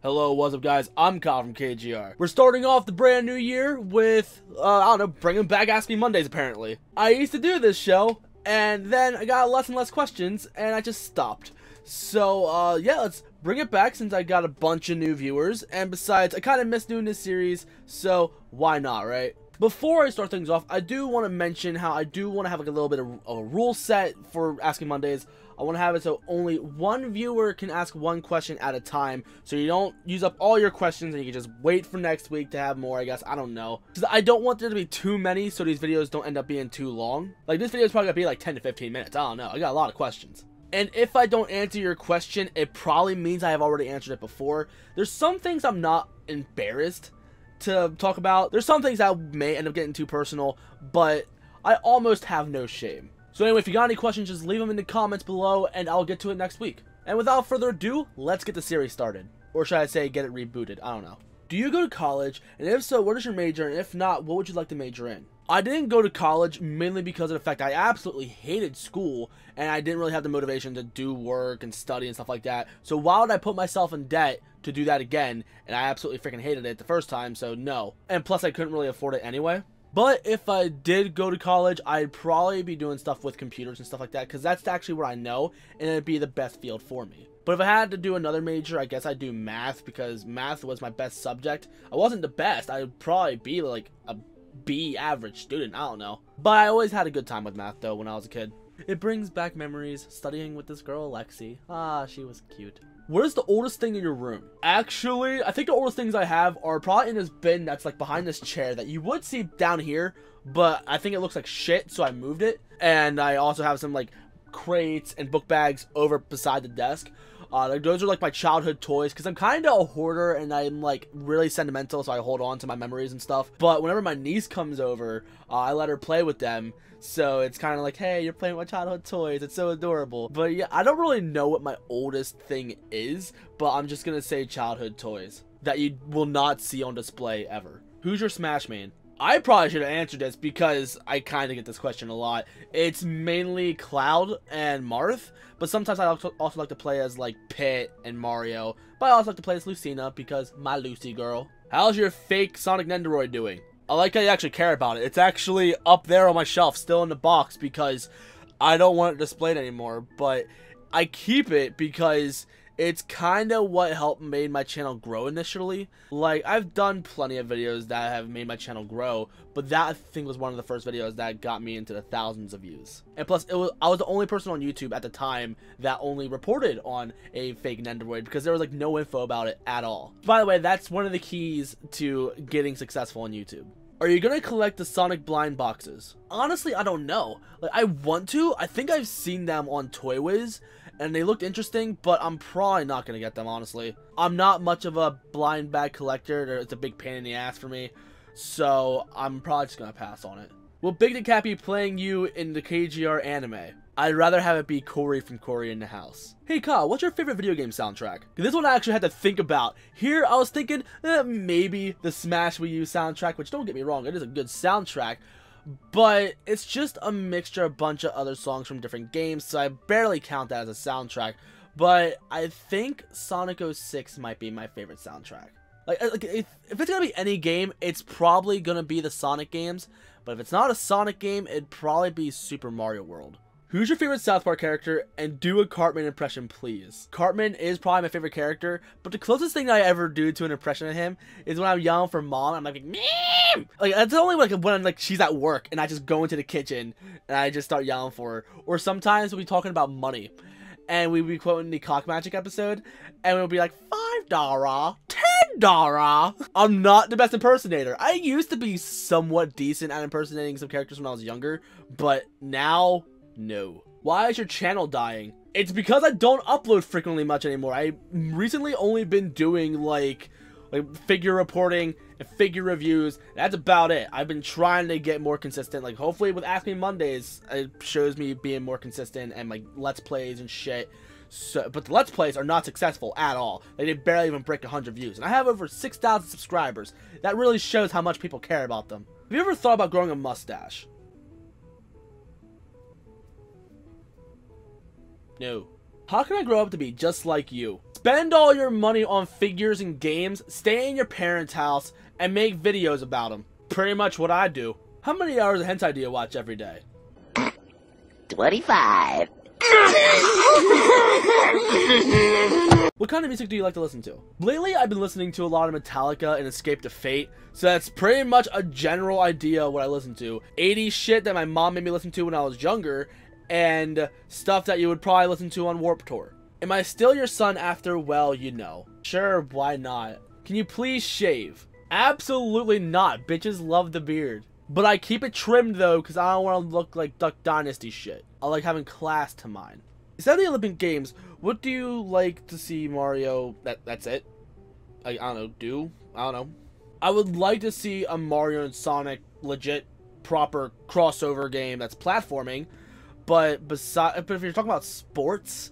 Hello, what's up guys, I'm Kyle from KGR. We're starting off the brand new year with, I don't know, bringing back Ask Me Mondays apparently. I used to do this show, and then I got less and less questions, and I just stopped. So, yeah, let's bring it back since I got a bunch of new viewers, and besides, I kind of miss doing this series, so why not, right? Before I start things off, I do want to mention how I do want to have like a little bit of a rule set for Asking Mondays. I want to have it so only one viewer can ask one question at a time, so you don't use up all your questions and you can just wait for next week to have more, I guess. I don't know. Because I don't want there to be too many so these videos don't end up being too long. Like, this video is probably going to be like 10 to 15 minutes. I don't know. I got a lot of questions. And if I don't answer your question, it probably means I have already answered it before. There's some things I'm not embarrassed to talk about. There's some things that may end up getting too personal, but I almost have no shame. So anyway, if you got any questions, just leave them in the comments below and I'll get to it next week. And without further ado, let's get the series started. Or should I say, get it rebooted? I don't know. Do you go to college? And if so, what is your major? And if not, what would you like to major in? I didn't go to college mainly because of the fact I absolutely hated school and I didn't really have the motivation to do work and study and stuff like that. So why would I put myself in debt to do that again? And I absolutely freaking hated it the first time, so no. And plus I couldn't really afford it anyway. But if I did go to college, I'd probably be doing stuff with computers and stuff like that because that's actually what I know and it'd be the best field for me. But if I had to do another major, I guess I'd do math because math was my best subject. I wasn't the best. I'd probably be like a B average student. I don't know. But I always had a good time with math though when I was a kid. It brings back memories studying with this girl, Lexi. Ah, she was cute. What is the oldest thing in your room? Actually, I think the oldest things I have are probably in this bin that's like behind this chair that you would see down here, but I think it looks like shit, so I moved it. And I also have some like crates and book bags over beside the desk. Like those are like my childhood toys because I'm kind of a hoarder and I'm like really sentimental, so I hold on to my memories and stuff. But whenever my niece comes over, I let her play with them. So it's kind of like, hey, you're playing with my childhood toys. It's so adorable. But yeah, I don't really know what my oldest thing is, but I'm just gonna say childhood toys that you will not see on display ever. Who's your Smash main? I probably should have answered this because I kind of get this question a lot. It's mainly Cloud and Marth, but sometimes I also like to play as like Pit and Mario, but I also like to play as Lucina because my Lucy girl. How's your fake Sonic Nendoroid doing? I like how you actually care about it. It's actually up there on my shelf, still in the box because I don't want it displayed anymore, but I keep it because it's kind of what helped made my channel grow initially. Like, I've done plenty of videos that have made my channel grow, but that I think was one of the first videos that got me into the thousands of views. And plus, I was the only person on YouTube at the time that only reported on a fake Nendoroid because there was like no info about it at all. By the way, that's one of the keys to getting successful on YouTube. Are you gonna collect the Sonic blind boxes? Honestly, I don't know. Like, I want to. I think I've seen them on Toy Wiz, and they looked interesting, but I'm probably not gonna get them, honestly. I'm not much of a blind bag collector. It's a big pain in the ass for me, so I'm probably just gonna pass on it. Will Big the Cat be playing you in the KGR anime? I'd rather have it be Corey from Corey in the House. Hey Kyle, what's your favorite video game soundtrack? This one I actually had to think about. Here I was thinking maybe the Smash Wii U soundtrack, which don't get me wrong, it is a good soundtrack, but it's just a mixture of a bunch of other songs from different games, so I barely count that as a soundtrack. But I think Sonic 06 might be my favorite soundtrack. Like if it's gonna be any game, it's probably gonna be the Sonic games, but if it's not a Sonic game, it'd probably be Super Mario World. Who's your favorite South Park character, and do a Cartman impression, please? Cartman is probably my favorite character, but the closest thing I ever do to an impression of him is when I'm yelling for mom, I'm like, Mom! Like, that's only like when like she's at work, and I just go into the kitchen, and I just start yelling for her. Or sometimes we'll be talking about money, and we'll be quoting the Cock Magic episode, and we'll be like, $5, $10. I'm not the best impersonator. I used to be somewhat decent at impersonating some characters when I was younger, but now, no. Why is your channel dying? It's because I don't upload frequently much anymore. I recently only been doing like figure reporting and figure reviews. That's about it. I've been trying to get more consistent. Like, hopefully with Ask Me Mondays, it shows me being more consistent and like Let's Plays and shit. So, but the Let's Plays are not successful at all. They did barely even break 100 views. And I have over 6,000 subscribers. That really shows how much people care about them. Have you ever thought about growing a mustache? No. How can I grow up to be just like you? Spend all your money on figures and games, stay in your parents' house, and make videos about them. Pretty much what I do. How many hours of hentai do you watch every day? 25. What kind of music do you like to listen to? Lately, I've been listening to a lot of Metallica and Escape to Fate, so that's pretty much a general idea of what I listen to. 80s shit that my mom made me listen to when I was younger, and stuff that you would probably listen to on Warped Tour. Am I still your son after, well, you know? Sure, why not? Can you please shave? Absolutely not. Bitches love the beard. But I keep it trimmed though, because I don't want to look like Duck Dynasty shit. I like having class to mine. Instead of the Olympic Games, what do you like to see Mario? That's it? I don't know, I don't know. I would like to see a Mario and Sonic legit, proper crossover game that's platforming. But if you're talking about sports,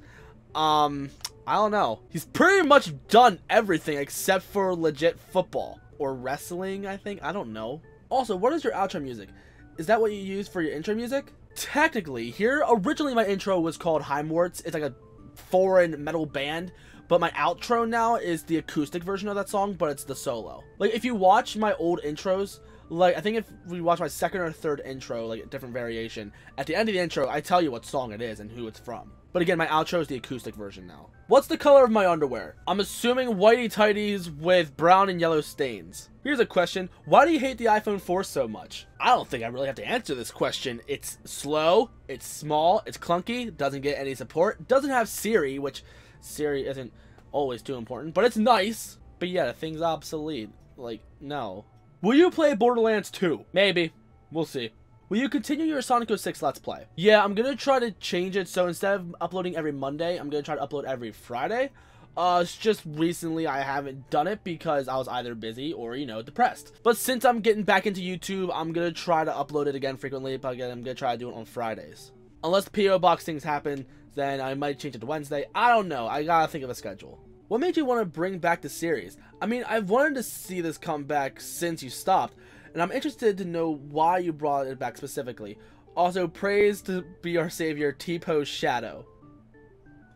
I don't know. He's pretty much done everything except for legit football. Or wrestling, I think. I don't know. Also, what is your outro music? Is that what you use for your intro music? Technically, here, originally my intro was called Heimwarts. It's like a foreign metal band. But my outro now is the acoustic version of that song, but it's the solo. Like, if you watch my old intros, like, I think if we watch my second or third intro, like, a different variation, at the end of the intro, I tell you what song it is and who it's from. But again, my outro is the acoustic version now. What's the color of my underwear? I'm assuming whitey tighties with brown and yellow stains. Here's a question. Why do you hate the iPhone 4 so much? I don't think I really have to answer this question. It's slow, it's small, it's clunky, doesn't get any support, doesn't have Siri, which Siri isn't always too important, but it's nice. But yeah, the thing's obsolete. Like, no. Will you play Borderlands 2? Maybe. We'll see. Will you continue your Sonic 06 Let's Play? Yeah, I'm going to try to change it, so instead of uploading every Monday, I'm going to try to upload every Friday. It's just recently I haven't done it because I was either busy or, you know, depressed. But since I'm getting back into YouTube, I'm going to try to upload it again frequently, but again, I'm going to try to do it on Fridays. Unless P.O. Box things happen, then I might change it to Wednesday. I don't know. I gotta think of a schedule. What made you want to bring back the series? I mean, I've wanted to see this come back since you stopped, and I'm interested to know why you brought it back specifically. Also, praise to be our savior, T-Pose Shadow.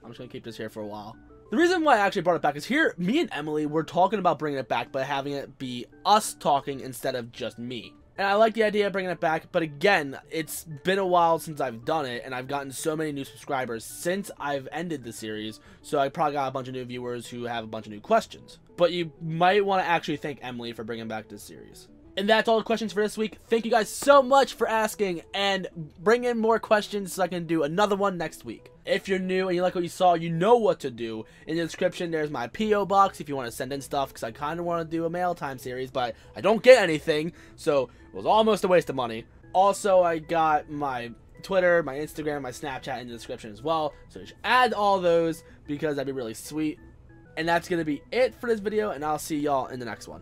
I'm just gonna keep this here for a while. The reason why I actually brought it back is here, me and Emily were talking about bringing it back, but having it be us talking instead of just me. And I like the idea of bringing it back, but again, it's been a while since I've done it, and I've gotten so many new subscribers since I've ended the series, so I probably got a bunch of new viewers who have a bunch of new questions. But you might want to actually thank Emily for bringing back this series. And that's all the questions for this week. Thank you guys so much for asking, and bring in more questions so I can do another one next week. If you're new and you like what you saw, you know what to do. In the description, there's my P.O. Box if you want to send in stuff, because I kind of want to do a mail time series, but I don't get anything, so it was almost a waste of money. Also, I got my Twitter, my Instagram, my Snapchat in the description as well, so you should add all those, because that'd be really sweet. And that's going to be it for this video, and I'll see y'all in the next one.